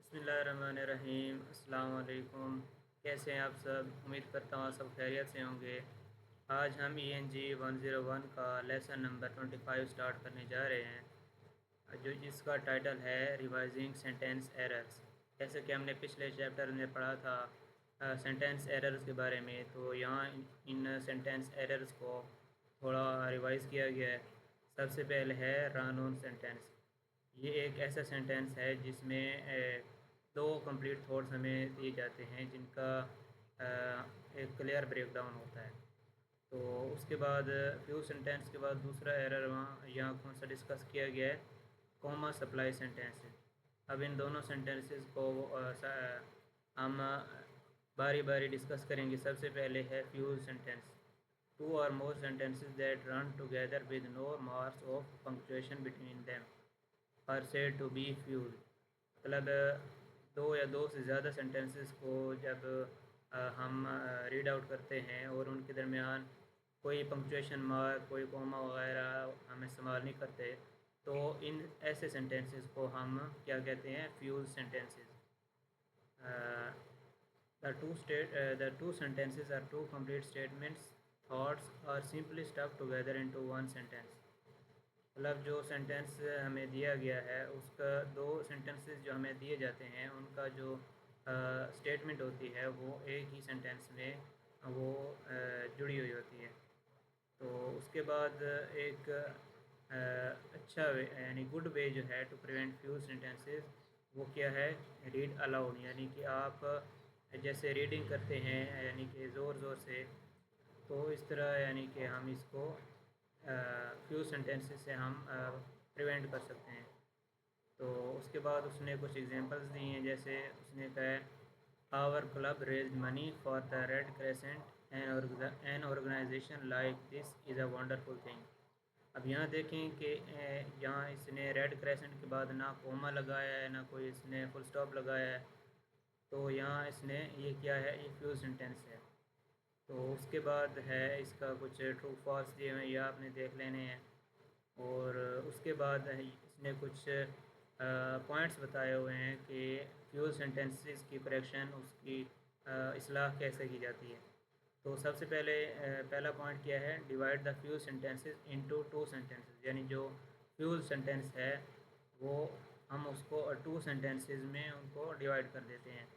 बिस्मिल्लाहिर्रहमानिर्रहीम। अस्सलाम वालेकुम। कैसे हैं आप सब? उम्मीद करता हूँ सब खैरियत से होंगे। आज हम ENG 101 का लेसन नंबर 25 स्टार्ट करने जा रहे हैं, जो जिसका टाइटल है रिवाइजिंग सेंटेंस एरर्स। जैसे कि हमने पिछले चैप्टर में पढ़ा था सेंटेंस एरर्स के बारे में, तो यहाँ इन सेंटेंस एरर्स को थोड़ा रिवाइज़ किया गया है। सबसे पहले है रन ऑन सेंटेंस। ये एक ऐसा सेंटेंस है जिसमें दो कंप्लीट थॉट्स हमें दिए जाते हैं, जिनका एक क्लियर ब्रेकडाउन होता है। तो उसके बाद फ्यू सेंटेंस के बाद दूसरा एरर वहाँ यहाँ कौन सा डिस्कस किया गया है, कॉमा सप्लाई सेंटेंस। अब इन दोनों सेंटेंसेस को हम बारी बारी डिस्कस करेंगे। सबसे पहले है fused sentence. Two or more sentences that run together with no marks of punctuation between them are said to be fuse. मतलब दो या दो से ज़्यादा सेंटेंसेस को जब हम रीड आउट करते हैं और उनके दरमियान कोई पंक्चुएशन मार्क, कोई कोमा वगैरह हम इस्तेमाल नहीं करते, तो इन ऐसे सेंटेंसेस को हम क्या कहते हैं, fuse sentences. The two sentences are two complete statements. Thoughts are simply stuck together into one sentence. मतलब जो सेंटेंस हमें दिया गया है, उसका दो सेंटेंसेस जो हमें दिए जाते हैं, उनका जो स्टेटमेंट होती है वो एक ही सेंटेंस में वो जुड़ी हुई होती है। तो उसके बाद एक अच्छा वे यानी गुड वे जो है टू प्रिवेंट फ्यूज सेंटेंसेस, वो क्या है, रीड अलाउड। यानी कि आप जैसे रीडिंग करते हैं यानी कि ज़ोर ज़ोर से, तो इस तरह यानी कि हम इसको फ्यू सेंटेंसेस से हम प्रिवेंट कर सकते हैं। तो उसके बाद उसने कुछ एग्जांपल्स दी हैं। जैसे उसने कहा है our club raised money for the red crescent an organization like this is a wonderful thing. अब यहाँ देखें कि यहाँ इसने रेड क्रेसेंट के बाद ना कोमा लगाया है, ना कोई इसने फुल स्टॉप लगाया है। तो यहाँ इसने ये क्या है, ये फ्यू सेंटेंस है। तो उसके बाद है इसका कुछ ट्रू फॉल्स दिए हुए हैं, ये आपने देख लेने हैं। और उसके बाद इसने कुछ पॉइंट्स बताए हुए हैं कि फ्यूज सेंटेंसेस की करेक्शन, उसकी इस्लाह कैसे की जाती है। तो सबसे पहले पहला पॉइंट क्या है, divide the fuse sentences into two sentences. यानी जो फ्यूज सेंटेंस है वो हम उसको टू सेंटेंसेस में उनको डिवाइड कर देते हैं।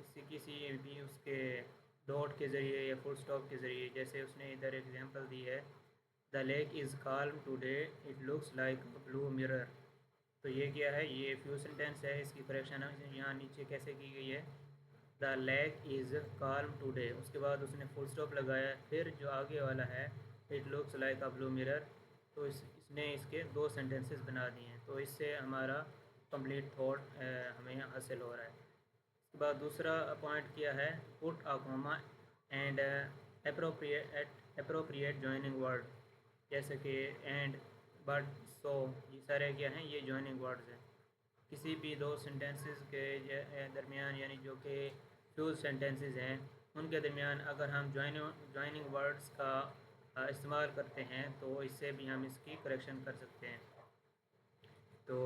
इसी किसी भी उसके डॉट के ज़रिए या फुल स्टॉप के ज़रिए। जैसे उसने इधर एग्जांपल दी है, the lake is calm today, it looks like blue mirror. तो ये क्या है, ये फ्यू सेंटेंस है। इसकी करेक्शन यहाँ नीचे कैसे की गई है, the lake is calm today, उसके बाद उसने फुल स्टॉप लगाया। फिर जो आगे वाला है, it looks like a blue mirror, तो इसने इसके दो सेंटेंसेस बना दिए हैं। तो इससे हमारा कंप्लीट थॉट हमें हासिल हो रहा है। उसके बाद दूसरा पॉइंट किया है, put a comma and appropriate joining word. जैसे कि एंड, बट, सो, ये सारे क्या हैं, ये जॉइनिंग वर्ड्स हैं। किसी भी दो सेंटेंसेस के दरमियान, यानी जो कि फ्यूज सेंटेंसेस हैं, उनके दरमियान अगर हम जॉइनिंग वर्ड्स का इस्तेमाल करते हैं, तो इससे भी हम इसकी करेक्शन कर सकते हैं। तो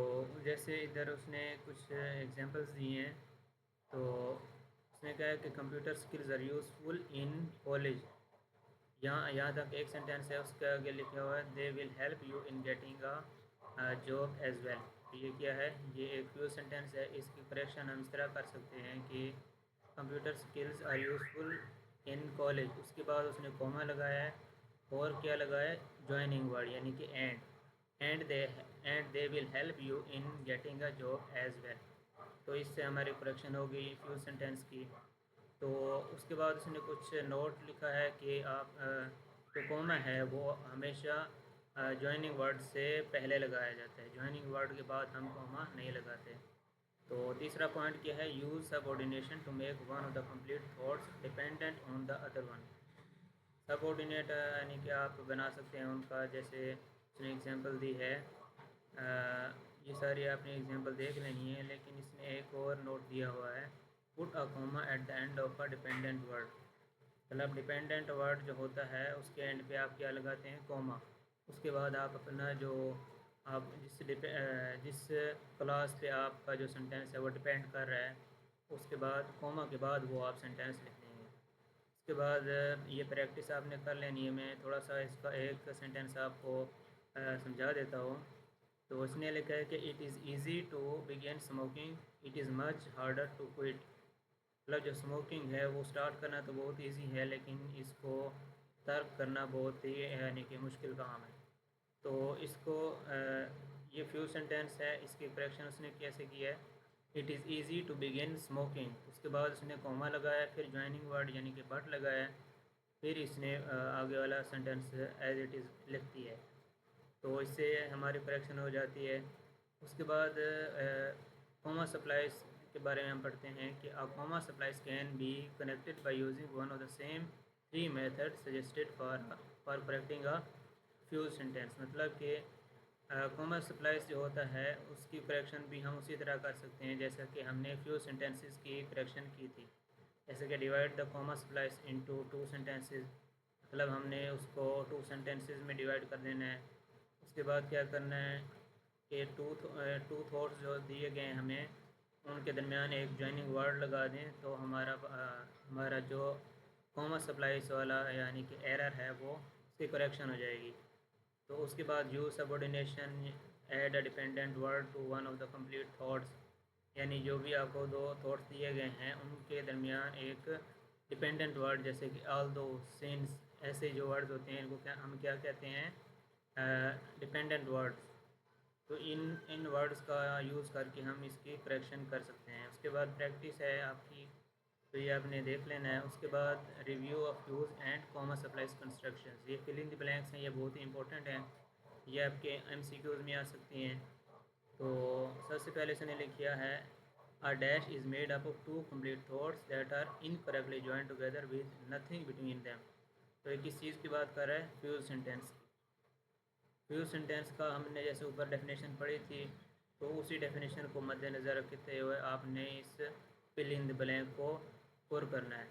जैसे इधर उसने कुछ एग्जांपल्स दिए हैं। तो उसने कहा है कि computer skills are useful in college. यहाँ तक एक सेंटेंस है, उसके आगे लिखा हुआ है they will help you in getting a job as well. तो ये क्या है, ये एक फ्यूज सेंटेंस है। इसकी करेक्शन हम इस तरह कर सकते हैं कि computer skills are useful in college, उसके बाद उसने कॉमा लगाया है और क्या लगाया है, जॉइनिंग वर्ड यानी कि and they will help you in getting a job as well. तो इससे हमारी करेक्शन हो गई फ्यूज सेंटेंस की। तो उसके बाद उसने कुछ नोट लिखा है कि आप जो कॉमा है वो हमेशा जॉइनिंग वर्ड से पहले लगाया जाता है, जॉइनिंग वर्ड के बाद हम कॉमा नहीं लगाते। तो तीसरा पॉइंट क्या है, use subordination to make one of the complete thoughts dependent on the other one. Subordinate यानी कि आप बना सकते हैं उनका, जैसे उसने एग्जांपल दी है। ये सारी आपने एग्जांपल देख लेनी है, लेकिन इसने एक और नोट दिया हुआ है, put a comma at the end of a dependent word. मतलब डिपेंडेंट वर्ड जो होता है उसके एंड पे आप क्या लगाते हैं, कॉमा। उसके बाद आप अपना जो आप जिस क्लास पे आपका जो सेंटेंस है वो डिपेंड कर रहा है, उसके बाद कॉमा के बाद वो आप सेंटेंस लिख लेंगे। उसके बाद ये प्रैक्टिस आपने कर लेनी है। मैं थोड़ा सा इसका एक सेंटेंस आपको समझा देता हूँ। तो उसने लिखा है कि it is easy to begin smoking, it is much harder to quit. मतलब जो स्मोकिंग है वो स्टार्ट करना तो बहुत इजी है, लेकिन इसको तर्क करना बहुत ही यानी कि मुश्किल काम है। तो इसको ये फ्यू सेंटेंस है, इसकी करेक्शन उसने कैसे किया है। It is easy to begin smoking, उसके बाद उसने कॉमा लगाया, फिर ज्वाइनिंग वर्ड यानी कि बट लगाया, फिर इसने आगे वाला सेंटेंस एज इट इज़ लिख दिया है। तो इससे हमारी करेक्शन हो जाती है। उसके बाद कॉमा सप्लाइज के बारे में हम पढ़ते हैं कि a comma supplies can be connected by using one of the same three method suggested for correcting a fuse sentence. मतलब कि कॉमा सप्लाइज जो होता है उसकी करेक्शन भी हम उसी तरह कर सकते हैं जैसा कि हमने फ्यूज सेंटेंसेस की करेक्शन की थी। जैसे कि divide the comma supplies into two sentences, मतलब हमने उसको टू सेंटेंसेस में डिवाइड कर देना है। उसके बाद क्या करना है कि टू थॉट्स जो दिए गए हैं हमें, उनके दरमियान एक जॉइनिंग वर्ड लगा दें, तो हमारा जो कॉमा सप्लाइज वाला यानी कि एरर है वो उसकी करेक्शन हो जाएगी। तो उसके बाद use subordination, add a dependent word to one of the complete thoughts, यानी जो भी आपको दो थॉट्स दिए गए हैं उनके दरमियान एक डिपेंडेंट वर्ड जैसे कि ऑल दो, सिंस, ऐसे जो वर्ड्स होते हैं इनको हम क्या कहते हैं, डिपेंडेंट वर्ड्स। तो इन वर्ड्स का यूज़ करके हम इसकी करेक्शन कर सकते हैं। उसके बाद प्रैक्टिस है आपकी, तो ये आपने देख लेना है। उसके बाद review of use and comma supplies constructions, ये फिल इन द ब्लैंक्स हैं, ये बहुत ही इंपॉर्टेंट हैं, ये आपके एमसीक्यूज़ में आ सकती हैं। तो सबसे पहले इसने लिखा है a dash is made up of two complete thoughts that are incorrectly joined together with nothing between them. तो ये किस चीज़ की बात कर रहा है, फ्यूज सेंटेंस की। फ्यूज सेंटेंस का हमने जैसे ऊपर डेफिनेशन पढ़ी थी, तो उसी डेफिनेशन को मद्देनज़र रखते हुए आपने इस फिल इन द ब्लैंक को पुर करना है।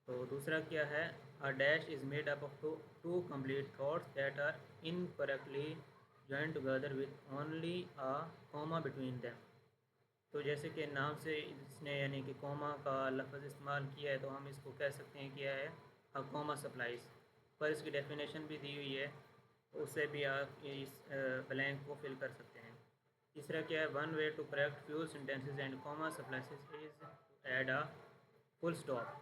तो दूसरा क्या है, a dash is made up of two complete thoughts that are incorrectly join together with only a comma between them. तो जैसे कि नाम से इसने यानी कि कॉमा का लफ्ज़ इस्तेमाल किया है, तो हम इसको कह सकते हैं क्या है, अ कॉमा सप्लाइज। पर इसकी डेफिनेशन भी दी हुई है, तो उससे भी आप इस ब्लैंक को फिल कर सकते हैं। तीसरा क्या है, one way to correct fused sentences and comma splices is to add a full stop.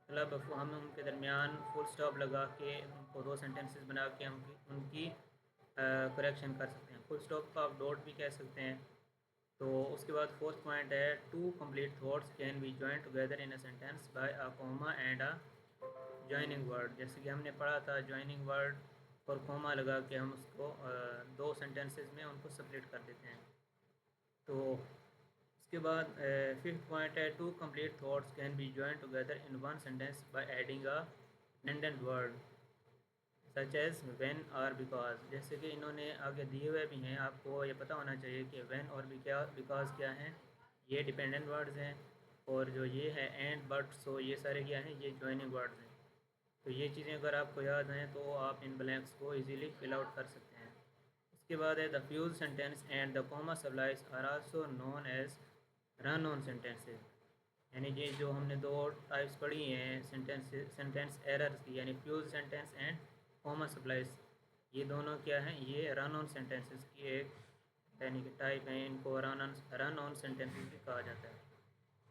मतलब हम उनके दरमियान फुल स्टॉप लगा के उनको दो सेंटेंसेस बना के हम उनकी करेक्शन कर सकते हैं। फुल स्टॉप को आप डॉट भी कह सकते हैं। तो उसके बाद फोर्थ पॉइंट है, two complete thoughts can be join together in a sentence by a comma and a joining word. जैसे कि हमने पढ़ा था, जॉइनिंग वर्ड और कॉमा लगा के हम उसको दो सेंटेंसेस में उनको सेपरेट कर देते हैं। तो उसके बाद फिफ्थ पॉइंट है, two complete thoughts can be join together in one sentence by adding a dependent word such as when और बिकॉज। जैसे कि इन्होंने आगे दिए हुए भी हैं, आपको ये पता होना चाहिए कि व्हेन और बिकॉज क्या हैं, ये डिपेंडेंट वर्ड्स हैं। और जो ये है एंड बट सो, ये सारे क्या हैं, ये जॉइनिंग वर्ड्स हैं। तो ये चीज़ें अगर आपको याद हैं तो आप इन ब्लैंक्स को इजीली फिल आउट कर सकते हैं। उसके बाद है the fused sentence and the comma splices are also known as run on sentences. यानी ये जो हमने दो टाइप्स पढ़ी हैं सेंटेंस एरर्स की, यानी fuse sentence and comma supplies, ये दोनों क्या हैं, ये रन ऑन सेंटेंसेस की एक यानी कि टाइप है। इनको रन ऑन सेंटेंसेस भी कहा जाता है।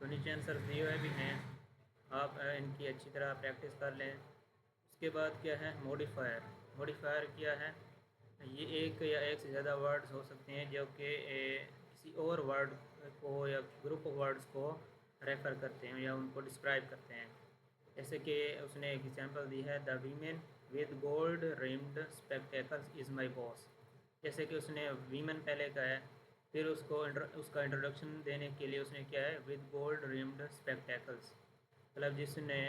तो नीचे आंसर दिए हुए भी हैं, आप इनकी अच्छी तरह प्रैक्टिस कर लें। उसके बाद क्या है, मॉडिफायर। मॉडिफायर क्या है, ये एक या एक से ज़्यादा वर्ड्स हो सकते हैं जो कि किसी और वर्ड को या ग्रुप ऑफ वर्ड्स को रेफ़र करते हैं या उनको डिस्क्राइब करते हैं। जैसे कि उसने एक एग्जांपल दी है, the women with gold rimmed spectacles is my boss. जैसे कि उसने वीमेन पहले का है, फिर उसका इंट्रोडक्शन देने के लिए उसने क्या है, विद गोल्ड रिम्ड स्पेक्टेकल्स, मतलब जिसने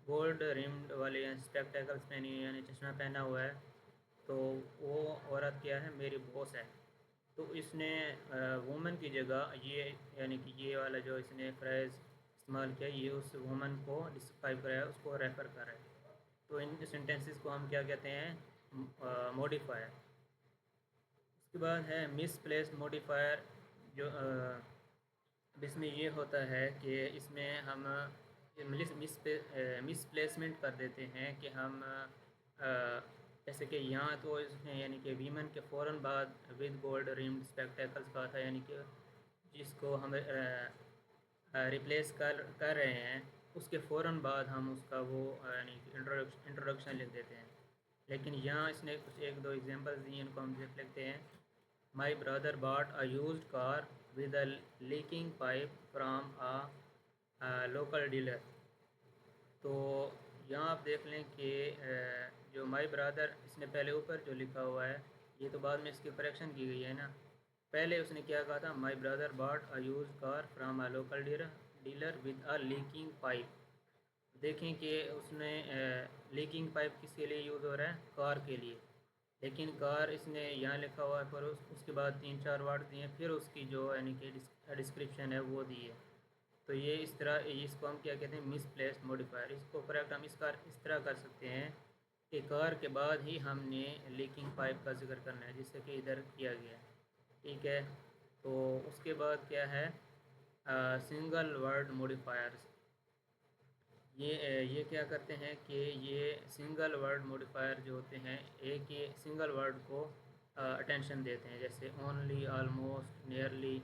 गोल्ड रिम्ड वाले स्पेक्टेकल्स पहनी है यानी चश्मा पहना हुआ है, तो वो औरत क्या है, मेरी बॉस है। तो इसने वुमन की जगह ये यानी कि ये वाला जो इसने फ्रेज़ इस्तेमाल किया, ये उस वुमन को डिस्क्राइब कर रहा है, उसको रेफ़र कर रहा है। तो इन सेंटेंसेस को हम क्या कहते हैं, मॉडिफायर। उसके बाद है मिसप्लेस मॉडिफायर, जो अब इसमें ये होता है कि इसमें हम मिसप्लेसमेंट कर देते हैं कि हम जैसे कि यहाँ तो इसमें यानी कि वीमन के फ़ौरन बाद विद गोल्ड रिम्ड स्पेक्टेकल्स का था, यानी कि जिसको हम रिप्लेस कर रहे हैं उसके फ़ौरन बाद हम उसका वो यानी कि इंट्रोडक्शन लिख देते हैं। लेकिन यहाँ इसने कुछ एक दो एग्जांपल्स दिए, इनको हम देख लेते हैं। My brother bought a used car with a leaking pipe from a local dealer. तो यहाँ आप देख लें कि जो माई ब्रदर, इसने पहले ऊपर जो लिखा हुआ है ये तो बाद में इसकी करेक्शन की गई है ना। पहले उसने क्या कहा था, my brother bought a use car from a local dealer with a leaking pipe. देखें कि उसने लीकिंग पाइप किसके लिए यूज़ हो रहा है, कार के लिए। लेकिन कार इसने यहाँ लिखा हुआ है, पर उसके बाद 3-4 वर्ड दिए, फिर उसकी जो यानी कि डिस्क्रिप्शन है वो दी है। तो ये इस तरह, इसको हम क्या कहते हैं, मिसप्लेस्ड मॉडिफायर। इसको करेक्ट हम इस तरह कर सकते हैं कि कार के बाद ही हमने लीकिंग पाइप का जिक्र करना है, जिससे कि इधर किया गया है। ठीक है, तो उसके बाद क्या है, सिंगल वर्ड मॉडिफायर्स। ये क्या करते हैं कि ये सिंगल वर्ड मॉडिफायर जो होते हैं, एक ही सिंगल वर्ड को अटेंशन देते हैं, जैसे ओनली, ऑलमोस्ट, नियरली।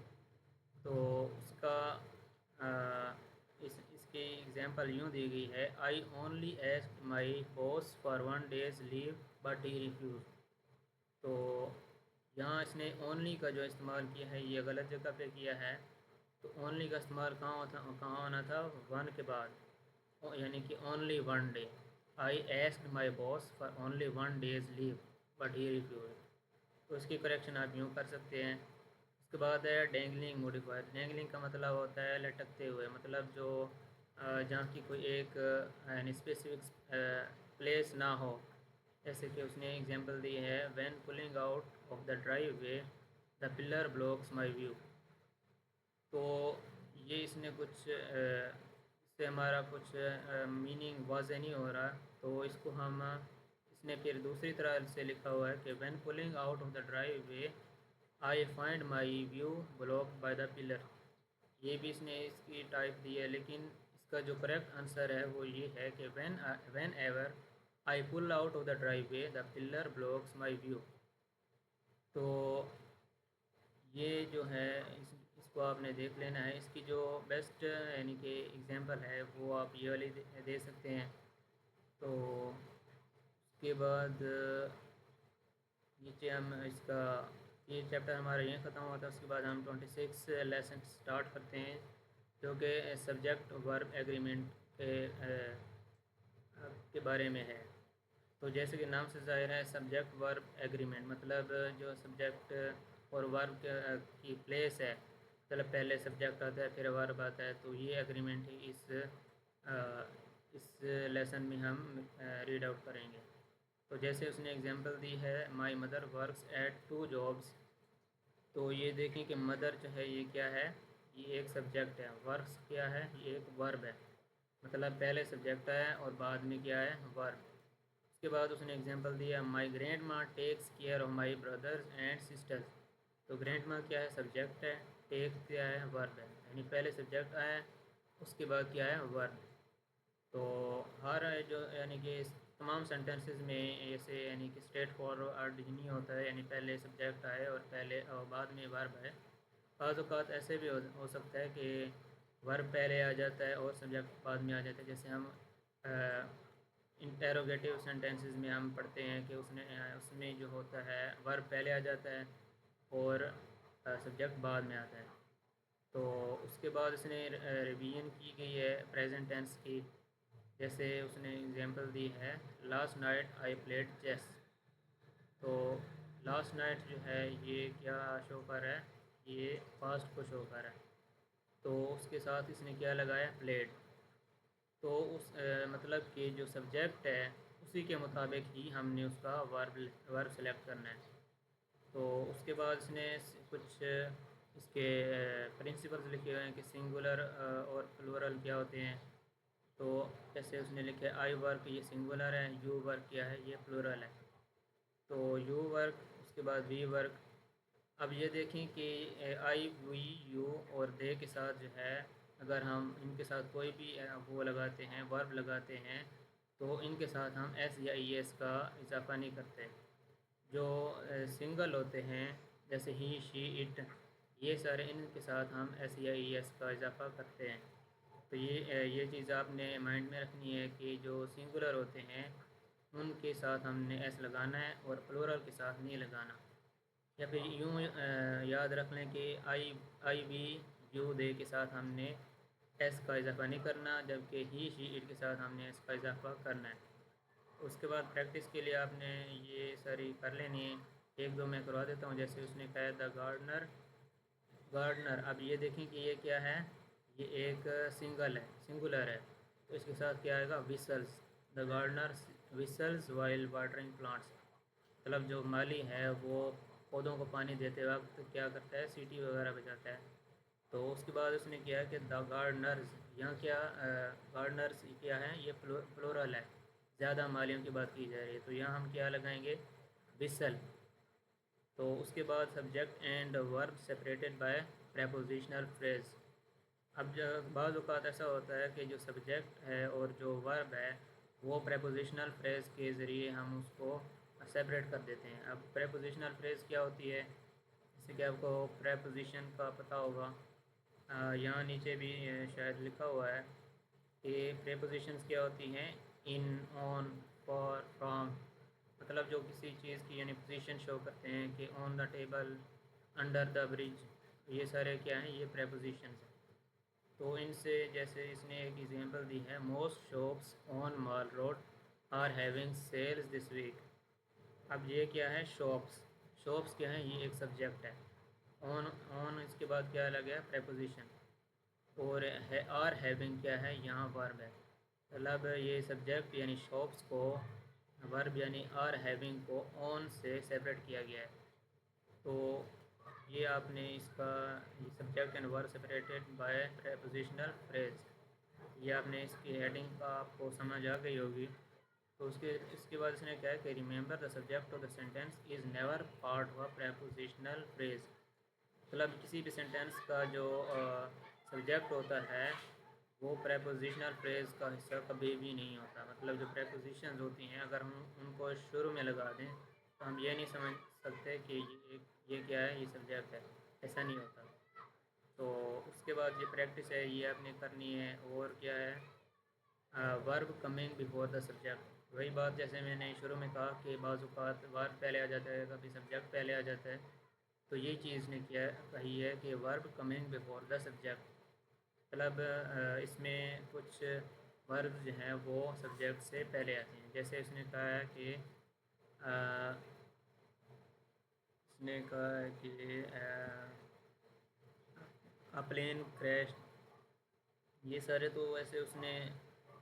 तो उसका इसकी एग्जांपल यूँ दी गई है, I only asked my boss for 1 days leave but he refuse. तो यहाँ इसने ओनली का जो इस्तेमाल किया है ये गलत जगह पे किया है। तो ओनली का इस्तेमाल कहाँ होना था, वन के बाद, यानी कि only 1 day. I asked my boss for only 1 days leave but he refuse. तो इसकी करेक्शन आप यूँ कर सकते हैं। उसके बाद है डेंगलिंग मॉडिफायर। डेंगलिंग का मतलब होता है लटकते हुए, मतलब जो जहाँ की कोई एक यानी स्पेसिफिक प्लेस ना हो। जैसे कि उसने एग्जांपल दी है, when pulling out of the driveway the pillar blocks my view. तो ये इसने कुछ इससे हमारा कुछ मीनिंग वाज़ेह नहीं हो रहा। तो इसको हम इसने फिर दूसरी तरह से लिखा हुआ है कि when pulling out of the drive way I find my view block by the pillar. ये भी इसने इसकी टाइप दी है, लेकिन इसका जो करेक्ट आंसर है वो ये है कि whenever I pull out of the driveway the pillar blocks my view. तो ये जो है इसको आपने देख लेना है। इसकी जो बेस्ट यानी कि एग्जांपल है वो आप ये वाली दे सकते हैं। तो उसके बाद नीचे हम इसका ये चैप्टर हमारा यहीं ख़त्म हुआ था। उसके बाद हम 26 लेसन स्टार्ट करते हैं, जो कि सब्जेक्ट वर्ब एग्रीमेंट के बारे में है। तो जैसे कि नाम से ज़ाहिर है, सब्जेक्ट वर्ब एग्रीमेंट मतलब जो सब्जेक्ट और वर्ब की प्लेस है, मतलब पहले सब्जेक्ट आता है फिर वर्ब आता है, तो ये एग्रीमेंट ही इस लेसन में हम रीड आउट करेंगे। तो जैसे उसने एग्जांपल दी है, my mother works at 2 jobs. तो ये देखें कि मदर जो है ये क्या है, ये एक सब्जेक्ट है। वर्क्स क्या है, ये एक वर्ब है, मतलब पहले सब्जेक्ट है और बाद में क्या है, वर्ब। उसके बाद उसने एग्जांपल दिया, my grandma takes care of my brothers and sisters. तो ग्रैंड माँ क्या है, सब्जेक्ट है, टेक क्या है, वर्ब है, यानी पहले सब्जेक्ट आया उसके बाद क्या है, वर्ब। तो हर जो यानी कि तमाम सेंटेंसेस में ऐसे यानी कि स्ट्रेट फॉरवर्ड नहीं होता है, यानी पहले सब्जेक्ट आए और पहले और बाद में वर्ब है। बाज़ औक़ात ऐसे भी हो सकता है कि वर्ब पहले आ जाता है और सब्जेक्ट बाद में आ जाता है। जैसे हम इंटेरोगेटिव सेंटेंसेस में हम पढ़ते हैं कि उसमें जो होता है वर्ब पहले आ जाता है और सब्जेक्ट बाद में आता है। तो उसके बाद इसने रिवीजन की गई है प्रेजेंट टेंस की। जैसे उसने एग्जांपल दी है, last night I played chess. तो लास्ट नाइट जो है ये क्या शो कर रहा है, ये पास्ट को शो कर रहा है। तो उसके साथ इसने क्या लगाया, प्लेड। तो उस मतलब कि जो सब्जेक्ट है उसी के मुताबिक ही हमने उसका वर्ब सेलेक्ट करना है। तो उसके बाद इसने कुछ इसके प्रिंसिपल्स लिखे हुए हैं कि सिंगुलर और प्लूरल क्या होते हैं। तो जैसे उसने लिखे, आई वर्क ये सिंगुलर है, यू वर्क क्या है, ये प्लूरल है। तो यू वर्क, उसके बाद वी वर्क, अब ये देखें कि आई वी यू और दे के साथ जो है, अगर हम इनके साथ कोई भी वो लगाते हैं, वर्ब लगाते हैं, तो इनके साथ हम एस या ई एस का इजाफा नहीं करते। जो सिंगल होते हैं जैसे ही, शी, इट, ये सारे इनके साथ हम एस या ई एस का इजाफा करते हैं। तो ये चीज़ आपने माइंड में रखनी है कि जो सिंगुलर होते हैं उनके साथ हमने एस लगाना है और प्लूरल के साथ नहीं लगाना। या फिर यूँ याद रख लें कि आई वी यू दे के साथ हमने एस का इजाफा नहीं करना, जबकि ही, शी, इट के साथ हमने एस का इजाफा करना है। उसके बाद प्रैक्टिस के लिए आपने ये सारी कर लेनी है। एक दो मैं करवा देता हूँ। जैसे उसने कहा द गार्डनर, गार्डनर। अब ये देखें कि ये क्या है, ये एक सिंगुलर है। तो इसके साथ क्या आएगा, whistles. The gardener whistles while watering plants. मतलब जो माली है वो पौधों को पानी देते वक्त क्या करता है, सीटी वगैरह बजाता है। तो उसके बाद उसने किया कि द गार्डनर्स, यहाँ क्या गार्डनर्स क्या है, ये प्लूरल है, ज़्यादा मालियों की बात की जा रही है, तो यहाँ हम क्या लगाएंगे, विसल। तो उसके बाद subject and verb separated by prepositional phrase. अब जब बाज़ औक़ात ऐसा होता है कि जो सब्जेक्ट है और जो वर्ब है वो प्रेपोजिशनल फ्रेज़ के ज़रिए हम उसको सेपरेट कर देते हैं। अब प्रेपोजिशनल फ्रेज़ क्या होती है, जैसे कि आपको प्रेपोजिशन का पता होगा, यहाँ नीचे भी शायद लिखा हुआ है कि प्रेपोजिशंस क्या होती हैं, इन, ऑन, फॉर, फ्रॉम। मतलब जो किसी चीज़ की यानी पोजीशन शो करते हैं कि on the table, under the bridge, ये सारे क्या हैं, ये प्रेपोजिशंस हैं। तो इनसे जैसे इसने एक एग्जांपल दी है, most shops on Mall Road are having sales this week. अब ये क्या है, शॉप्स। शॉप्स क्या है, ये एक सब्जेक्ट है। ऑन, ऑन इसके बाद क्या लग गया, प्रेपोजिशन। और है, आर हैविंग क्या है, यहाँ वर्ब है। मतलब ये सब्जेक्ट यानी शॉप्स को, वर्ब यानी आर हैविंग को ऑन से सेपरेट किया गया है। तो ये आपने इसका, ये subject and verb separated by prepositional phrase, ये आपने इसकी हेडिंग का आपको समझ आ गई होगी। तो इसके बाद इसने क्या है कि remember the subject of the sentence is never part of prepositional phrase. मतलब किसी भी सेंटेंस का जो सब्जेक्ट होता है वो प्रेपोजिशनल फ्रेज का हिस्सा कभी भी नहीं होता। मतलब जो प्रेपोजिशंस होती हैं अगर हम उनको शुरू में लगा दें तो हम ये नहीं समझ सकते कि ये क्या है, ये सब्जेक्ट है, ऐसा नहीं होता। तो उसके बाद ये प्रैक्टिस है, ये आपने करनी है। और क्या है, verb coming before the subject. वही बात जैसे मैंने शुरू में कहा कि बाज़ औक़ात वर्ब पहले आ जाता है, कभी सब्जेक्ट पहले आ जाता है। तो ये चीज़ ने क्या कही है कि verb coming before the subject. मतलब इसमें कुछ वर्ब जो हैं वो सब्जेक्ट से पहले आते हैं। जैसे इसने कहा है कि इसने कहा है कि अ प्लेन क्रैश। ये सारे तो वैसे उसने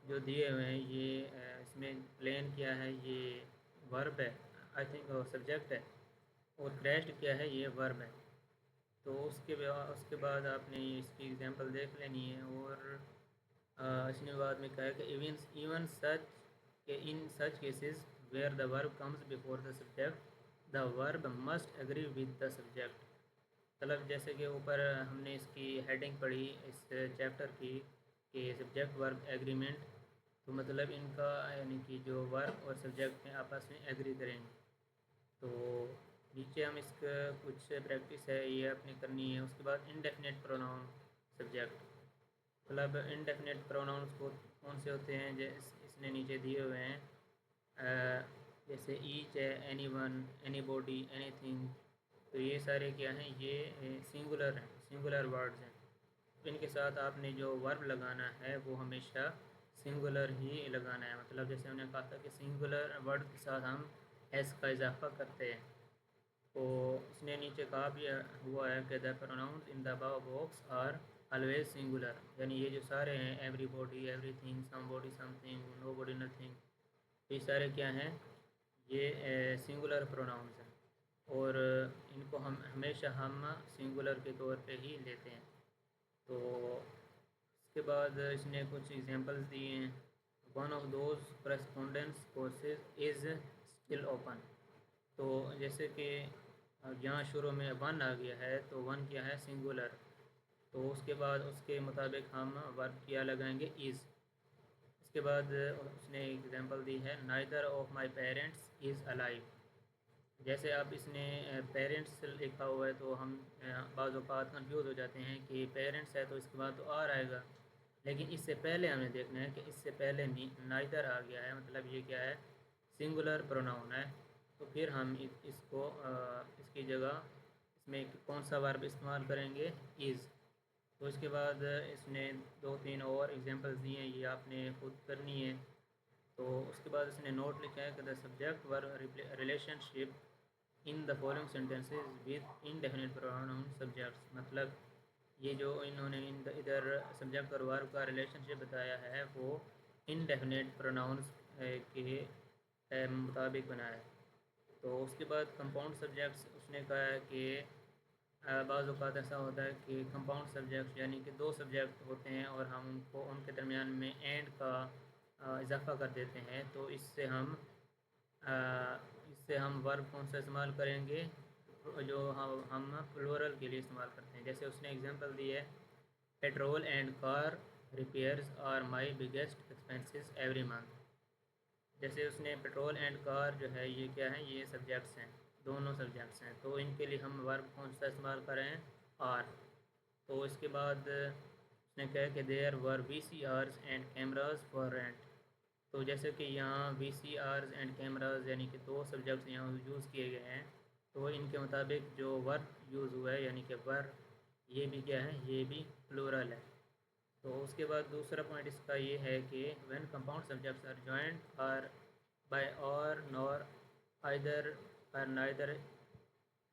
जो दिए हुए हैं ये इसमें प्लेन क्या है, ये वर्ब है, आई थिंक सब्जेक्ट है, और क्रैश्ड क्या है, ये वर्ब है। तो उसके बाद आपने इसकी एग्जांपल देख लेनी है। और इसने बाद में कहा है कि इवन सच के in such cases where the verb comes before the subject the verb must agree with the subject. मतलब जैसे कि ऊपर हमने इसकी हेडिंग पढ़ी इस चैप्टर की कि सब्जेक्ट वर्ब एग्रीमेंट। तो मतलब इनका यानी कि जो वर्ब और सब्जेक्ट हैं आपस में एग्री करेंगे। तो नीचे हम इसका कुछ प्रैक्टिस है ये अपनी करनी है। उसके बाद इनडेफिनेट प्रोनाउन सब्जेक्ट। मतलब इनडेफिनेट प्रोनाउंस को कौन से होते हैं, जैसे इसने नीचे दिए हुए हैं, जैसे ईच है, any one, any body, any thing. तो ये सारे क्या हैं, ये सिंगुलर हैं, सिंगुलर वर्ड्स हैं। तो इनके साथ आपने जो वर्ब लगाना है वो हमेशा सिंगुलर ही लगाना है। मतलब जैसे हमने कहा था कि सिंगुलर वर्ड के साथ हम एस का इजाफा करते हैं। तो इसने नीचे कहा भी हुआ है कि the pronouns in the above box are always singular. यानी ये जो सारे हैं, everybody, everything, somebody, something, nobody, nothing, ये सारे क्या हैं, ये सिंगुलर प्रोनाउंस हैं। और इनको हम हमेशा सिंगुलर के तौर पे ही लेते हैं। तो इसके बाद इसने कुछ एग्जांपल्स दिए हैं। One of those correspondence courses is still open. तो जैसे कि अब यहाँ शुरू में वन आ गया है तो वन क्या है, सिंगुलर। तो उसके बाद उसके मुताबिक हम वर्ब क्या लगाएंगे, इज़। इसके बाद उसने एग्जांपल दी है, neither of my parents is alive. जैसे अब इसने पेरेंट्स लिखा हुआ है तो हम बाज़ औक़ात कंफ्यूज हो जाते हैं कि पेरेंट्स है तो इसके बाद तो आर आएगा, लेकिन इससे पहले हमें देखना है कि इससे पहले नाइदर आ गया है, मतलब ये क्या है, सिंगुलर प्रोनाउन है। तो फिर हम इसको इसकी जगह इसमें कौन सा वर्ब इस्तेमाल करेंगे, इज़। तो इसके बाद इसने दो तीन और एग्जांपल्स दिए हैं, ये आपने खुद करनी है। तो उसके बाद इसने नोट लिखा है कि the subject verb relationship in the following sentences with indefinite pronoun subjects, मतलब ये जो इन्होंने इधर सब्जेक्ट और वर्ब का रिलेशनशिप बताया है वो इनडेफिनिट प्रोनाउंस के मुताबिक बनाया है। तो उसके बाद कंपाउंड सब्जेक्ट्स उसने कहा है कि बाज़ औक़ात ऐसा होता है कि कंपाउंड सब्जेक्ट यानी कि दो सब्जेक्ट होते हैं और हम उनको उनके दरमियान में एंड का इजाफ़ा कर देते हैं, तो इससे हम वर्ब कौन सा इस्तेमाल करेंगे, जो हम प्लूरल के लिए इस्तेमाल करते हैं। जैसे उसने एग्जांपल दी है, petrol and car repairs are my biggest expenses every month. जैसे उसने पेट्रोल एंड कार जो है ये क्या है, ये सब्जेक्ट्स हैं, दोनों सब्जेक्ट्स हैं, तो इनके लिए हम वर्ब कौन सा इस्तेमाल करें, आर। तो इसके बाद उसने कहा कि there were VCRs and cameras for rent. तो जैसे कि यहाँ VCRs एंड कैमराज यानी कि दो सब्जेक्ट्स यहाँ यूज़ किए गए हैं, तो इनके मुताबिक जो वर्ब यूज़ हुआ है यानी कि वर्ब, ये भी क्या है, ये भी प्लूरल है। तो उसके बाद दूसरा पॉइंट इसका ये है कि when compound subjects are joint are by or nor either or neither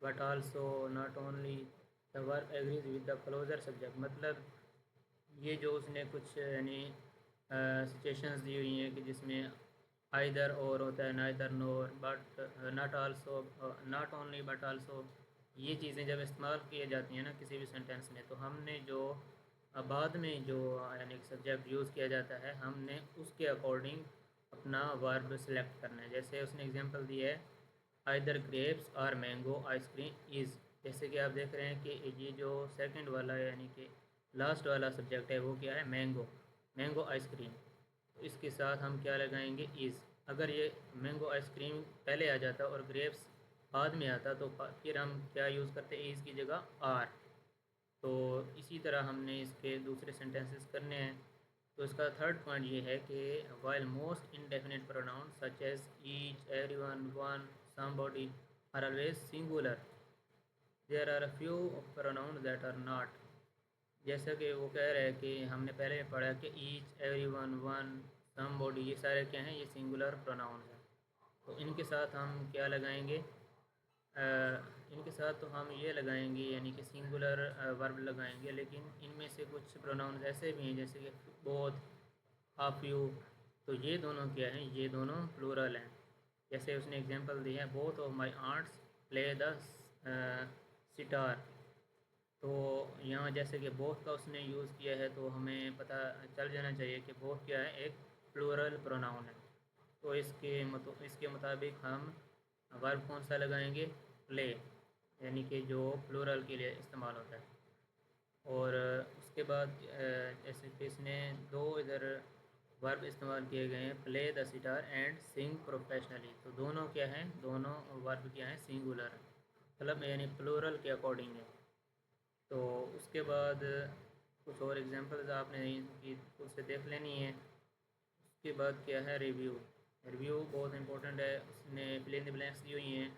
but also not only the verb agrees with the closer subject, मतलब ये जो उसने कुछ यानी सिचुएशंस दी हुई हैं कि जिसमें आइदर और होता है, neither NOR, but not also, not only but also, ये चीज़ें जब इस्तेमाल की जाती हैं ना किसी भी सेंटेंस में, तो हमने जो बाद में जो यानी सब्जेक्ट यूज़ किया जाता है हमने उसके अकॉर्डिंग अपना वर्ब सेलेक्ट करना है। जैसे उसने एग्जांपल दी है, आइदर ग्रेप्स और मैंगो आइसक्रीम इज़। जैसे कि आप देख रहे हैं कि ये जो सेकंड वाला यानी कि लास्ट वाला सब्जेक्ट है वो क्या है, मैंगो, मैंगो आइसक्रीम। तो इसके साथ हम क्या लगाएंगे, इज़। अगर ये मैंगो आइसक्रीम पहले आ जाता और ग्रेप्स बाद में आता तो फिर हम क्या यूज़ करते, इज़ की जगह आर। तो इसी तरह हमने इसके दूसरे सेंटेंसेस करने हैं। तो इसका थर्ड पॉइंट ये है कि while most indefinite pronoun such as each, everyone, one, somebody are always singular, there are a few pronoun that are not. जैसा कि वो कह रहे हैं कि हमने पहले पढ़ा कि ईच, एवरीवन, वन, समबॉडी, ये सारे क्या हैं, ये सिंगुलर प्रोनाउन हैं। तो इनके साथ हम क्या लगाएंगे, इनके साथ तो हम ये लगाएंगे यानी कि सिंगुलर वर्ब लगाएंगे, लेकिन इनमें से कुछ प्रोनाउंस ऐसे भी हैं जैसे कि बोथ, ऑफ यू, तो ये दोनों क्या हैं, ये दोनों प्लूरल हैं। जैसे उसने एग्जांपल दी है, both of my arts play the sitar. तो यहाँ जैसे कि बोथ का उसने यूज़ किया है तो हमें पता चल जाना चाहिए कि बोथ क्या है, एक प्लूरल प्रोनाउन है। तो इसके मुताबिक हम वर्ब कौन सा लगाएंगे, प्ले, यानी कि जो प्लूरल के लिए इस्तेमाल होता है। और उसके बाद जैसे कि इसने दो इधर वर्ब इस्तेमाल किए गए हैं, play the sitar and Singh professionally. तो दोनों क्या हैं, दोनों वर्ब क्या हैं, सिंगुलर हैं, मतलब यानी प्लूरल के अकॉर्डिंग है। तो उसके बाद कुछ और एग्जांपल्स आपने इनकी उससे देख लेनी है। उसके बाद क्या है, रिव्यू। रिव्यू बहुत इंपॉर्टेंट है, उसने फिल इन द ब्लैंक्स दी हुई हैं।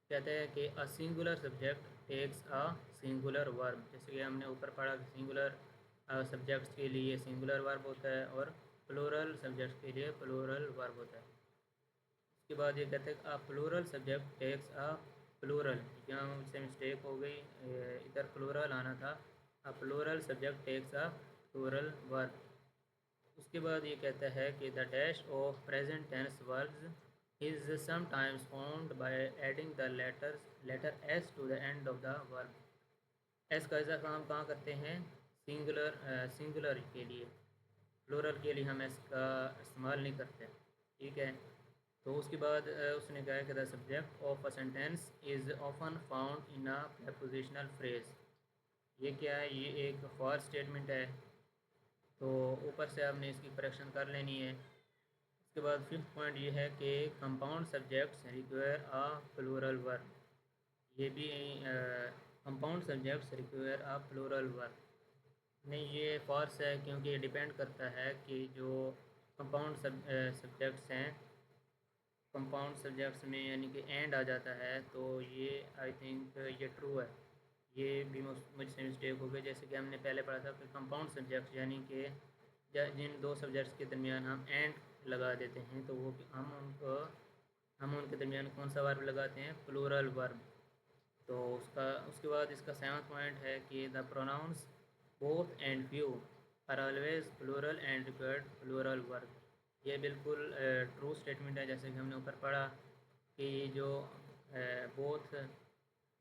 कहता है कि a singular subject takes a singular verb. जैसे कि हमने ऊपर पढ़ा कि सिंगुलर सब्जेक्ट्स के लिए सिंगुलर वर्ब होता है और प्लूरल सब्जेक्ट्स के लिए प्लूरल वर्ब होता है। उसके बाद ये कहते हैं a plural subject takes a plural, यहाँ मुझसे मिस्टेक हो गई, इधर प्लूरल आना था, a plural subject takes a plural verb. उसके बाद ये कहता है कि the dash of present tense verbs is sometimes found by adding the letter s to the end of the verb. S का इजाफा हम कहाँ करते हैं, सिंगुलर के लिए, प्लूरल के लिए हम एस का इस्तेमाल नहीं करते, ठीक है। तो उसके बाद उसने कहा कि the subject of a sentence is often found in a prepositional phrase. ये क्या है? ये एक फॉर स्टेटमेंट है, तो ऊपर से आपने इसकी करेक्शन कर लेनी है। उसके बाद फिफ्थ पॉइंट ये है कि compound subjects require a plural verb. ये भी compound subjects require a plural verb. नहीं, ये फॉर्स है क्योंकि ये डिपेंड करता है कि जो कंपाउंड सब्जेक्ट्स हैं, कंपाउंड सब्जेक्ट्स में यानी कि एंड आ जाता है, तो ये आई थिंक ये ट्रू है। ये भी मुझसे मिस्टेक हो गई, जैसे कि हमने पहले पढ़ा था कि कंपाउंड सब्जेक्ट्स यानी कि जिन दो सब्जेक्ट्स के दरमियान हम एंड लगा देते हैं, तो वो हम उनके दरमियान कौन सा वर्ब लगाते हैं? Plural verb. तो उसके बाद इसका सेवंथ पॉइंट है कि the pronouns both and few are always plural and required plural verb. ये बिल्कुल ट्रू स्टेटमेंट है, जैसे कि हमने ऊपर पढ़ा कि ये जो बोथ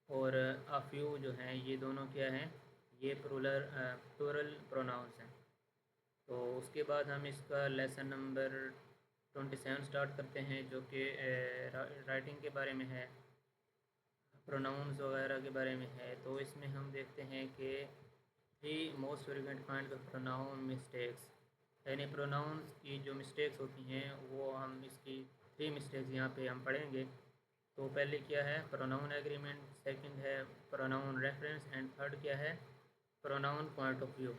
और अ फ्यू जो हैं, ये दोनों क्या हैं? ये प्लूरल प्रोनाउंस हैं। तो उसके बाद हम इसका लेसन नंबर 27 स्टार्ट करते हैं, जो कि राइटिंग के बारे में है, प्रोनाउंस वगैरह के बारे में है। तो इसमें हम देखते हैं कि three most frequent kind of pronoun mistakes, यानी प्रोनाउंस की जो मिस्टेक्स होती हैं, वो हम इसकी थ्री मिस्टेक्स यहाँ पे हम पढ़ेंगे। तो पहले क्या है? प्रोनाउन एग्रीमेंट, सेकंड है प्रोनाउन रेफरेंस, एंड थर्ड क्या है? Pronoun point of view.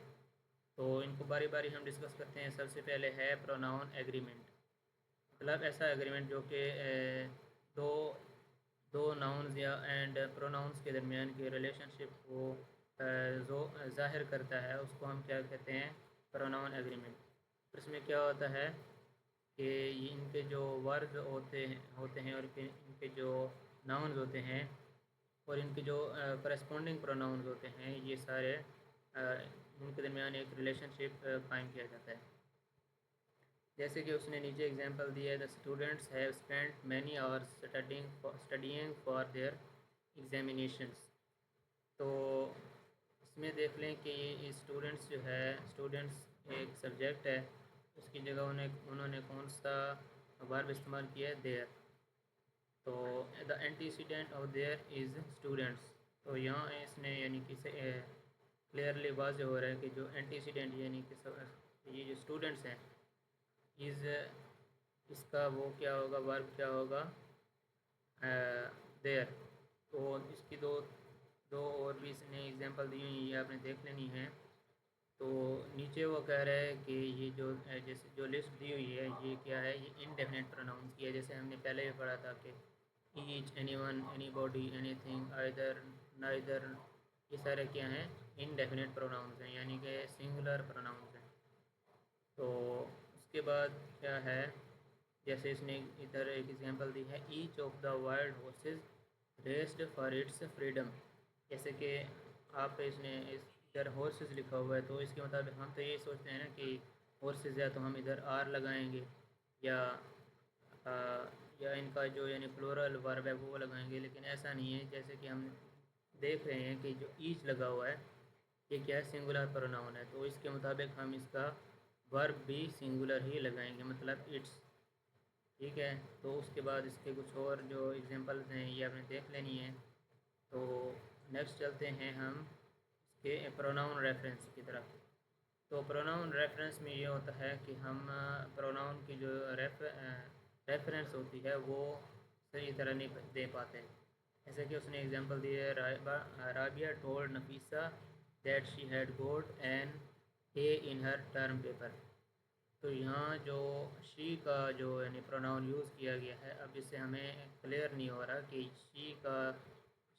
तो इनको बारी बारी हम डिस्कस करते हैं। सबसे पहले है प्रोनाउन एग्रीमेंट, मतलब ऐसा एग्रीमेंट जो कि दो दो नाउन्स या एंड प्रोनाउंस के दरमियान की रिलेशनशिप को जो ज़ाहिर करता है, उसको हम क्या कहते हैं? Pronoun agreement. इसमें क्या होता है कि इनके जो वर्ग होते हैं और इनके जो नाउन्स होते हैं और इनके जो करस्पॉन्डिंग प्रोनाउंस होते हैं, ये सारे इनके दरमियान एक रिलेशनशिप कायम किया जाता है। जैसे कि उसने नीचे एग्जांपल दिया है, the students have spent many hours studying for their examinations. तो इसमें देख लें कि ये स्टूडेंट्स जो है, स्टूडेंट्स एक सब्जेक्ट है, उसकी जगह उन्होंने कौन सा वर्ब इस्तेमाल किया है? देयर। तो the antecedent of their is students. तो यहाँ इसने यानी कि क्लियरली वाज़ेह हो रहा है कि जो एंटीसीडेंट यानी कि ये जो स्टूडेंट्स हैं, इज़ इसका वो क्या होगा? वर्ब क्या होगा? देयर। तो इसकी दो दो और भी इसने एग्जांपल दी हुई, ये आपने देख लेनी है। तो नीचे वो कह रहा है कि ये जो जैसे जो लिस्ट दी हुई है, ये क्या है? ये इनडेफिनेट प्रोनाउंस की है। जैसे हमने पहले भी पढ़ा था कि each, anyone, anybody, anything, either, neither, ये सारे क्या हैं? इनडेफिनेट प्रोनाउंस हैं, यानी कि सिंगुलर प्रोनाउंस हैं। तो उसके बाद क्या है? जैसे इसने इधर एक एग्जांपल दी है, each of the wild horses raised for its freedom. जैसे कि आप इसने इधर हॉर्सेस लिखा हुआ है, तो इसके मुताबिक हम तो ये सोचते हैं ना कि हॉर्सेस है, तो हम इधर आर लगाएंगे, या आ, या इनका जो यानी प्लूरल वर्ब है वो लगाएंगे, लेकिन ऐसा नहीं है। जैसे कि हम देख रहे हैं कि जो ईच लगा हुआ है, ये क्या है? सिंगुलर प्रोनाउन है, तो इसके मुताबिक हम इसका वर्ब भी सिंगुलर ही लगाएंगे, मतलब इट्स। ठीक है। तो उसके बाद इसके कुछ और जो एग्जांपल्स हैं, ये आपने देख लेनी है। तो नेक्स्ट चलते हैं हम इसके प्रोनाउन रेफरेंस की तरफ। तो प्रोनाउन रेफरेंस में ये होता है कि हम प्रोनाउन की जो रेफरेंस होती है, वो सही तरह नहीं दे पाते। जैसे कि उसने एग्जांपल दी है, Rabia told Nafisa that she had got an A in her term paper. तो यहाँ जो शी का जो यानी प्रोनाउन यूज़ किया गया है, अब इससे हमें क्लियर नहीं हो रहा कि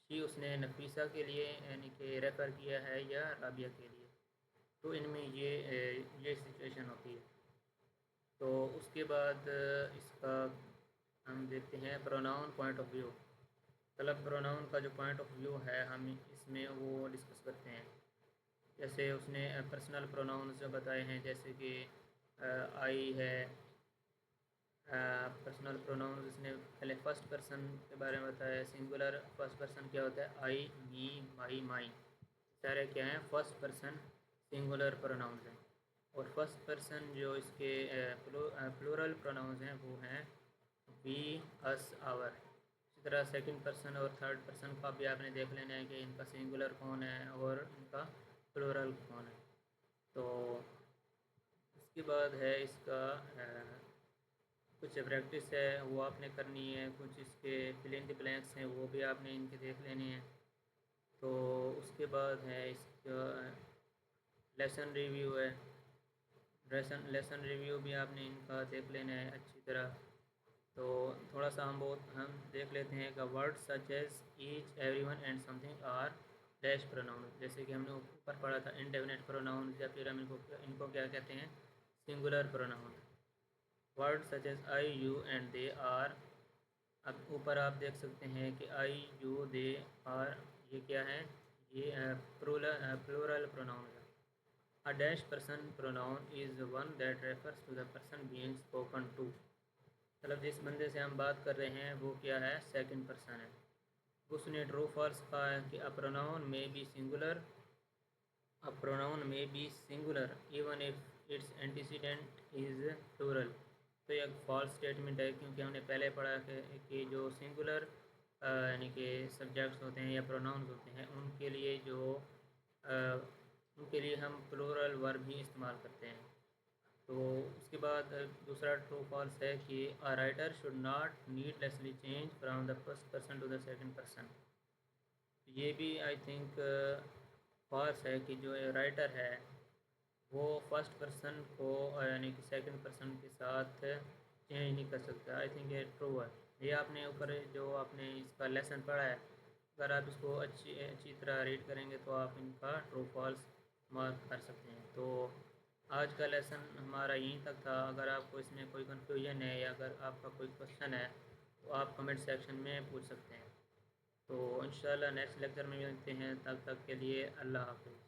शी उसने नफीसा के लिए यानी कि रेफ़र किया है या राबिया के लिए। तो इनमें ये सिचुएशन होती है। तो उसके बाद इसका हम देखते हैं प्रोनाउन पॉइंट ऑफ व्यू। मतलब प्रोनाउन का जो पॉइंट ऑफ व्यू है, हम इसमें वो डिस्कस करते हैं। जैसे उसने पर्सनल प्रोनाउंस जो बताए हैं, जैसे कि आई है। पर्सनल प्रोनाउंस इसने पहले फर्स्ट पर्सन के बारे में बताया। सिंगुलर फर्स्ट पर्सन क्या होता है? आई, मी, माई, माइन, सारे क्या हैं? फर्स्ट पर्सन सिंगुलर प्रोनाउंस हैं। और फर्स्ट पर्सन जो इसके प्लूरल प्रोनाउंस हैं, वो हैं वी, अस, आवर। इसी तरह सेकंड पर्सन और थर्ड पर्सन का भी आपने देख लेना है कि इनका सिंगुलर कौन है और इनका प्लूरल कौन है। तो इसके बाद है इसका कुछ प्रैक्टिस है वो आपने करनी है, कुछ इसके फिल इन द ब्लैंक्स हैं वो भी आपने इनके देख लेने हैं। तो उसके बाद है इसका लेसन रिव्यू है। लेसन रिव्यू भी आपने इनका देख लेना है अच्छी तरह। तो थोड़ा सा हम देख लेते हैं कि word such as each, everyone and something are dash pronoun. जैसे कि हमने ऊपर पढ़ा था इंडेफिनिट प्रोनाउन, या फिर हम इनको क्या कहते हैं, singular pronoun. Word such as I, you and they are. अब ऊपर आप देख सकते हैं कि आई, यू, दे, आर, ये क्या है, ये प्लूरल प्रोनाउन है। A dash person pronoun is one that refers to the person being spoken to। मतलब जिस बंदे से हम बात कर रहे हैं वो क्या है, सेकंड पर्सन है। उसने ट्रू फॉल्स कहा है कि a pronoun may be singular, a pronoun may be singular even if its antecedent is plural। तो ये एक फॉल्स स्टेटमेंट है, क्योंकि हमने पहले पढ़ा कि जो सिंगुलर यानी कि सब्जेक्ट्स होते हैं या प्रोनाउंस होते हैं उनके लिए उनके लिए हम प्लूरल वर्ब ही इस्तेमाल करते हैं। तो उसके बाद दूसरा ट्रू फॉल्स है कि a writer should not needlessly change from the first person to the second person. ये भी आई थिंक फॉल्स है कि जो राइटर है वो फर्स्ट पर्सन को यानी कि सेकंड पर्सन के साथ चेंज नहीं कर सकता। आई थिंक ये ट्रू है। ये आपने ऊपर जो आपने इसका लेसन पढ़ा है, अगर आप इसको अच्छी अच्छी तरह रीड करेंगे तो आप इनका ट्रू फॉल्स मार्क कर सकते हैं। तो आज का लेसन हमारा यहीं तक था। अगर आपको इसमें कोई कन्फ्यूजन है या अगर आपका कोई क्वेश्चन है तो आप कमेंट सेक्शन में पूछ सकते हैं। तो इंशाल्लाह नेक्स्ट लेक्चर में मिलते हैं, तब तक के लिए अल्लाह हाफ़िज़।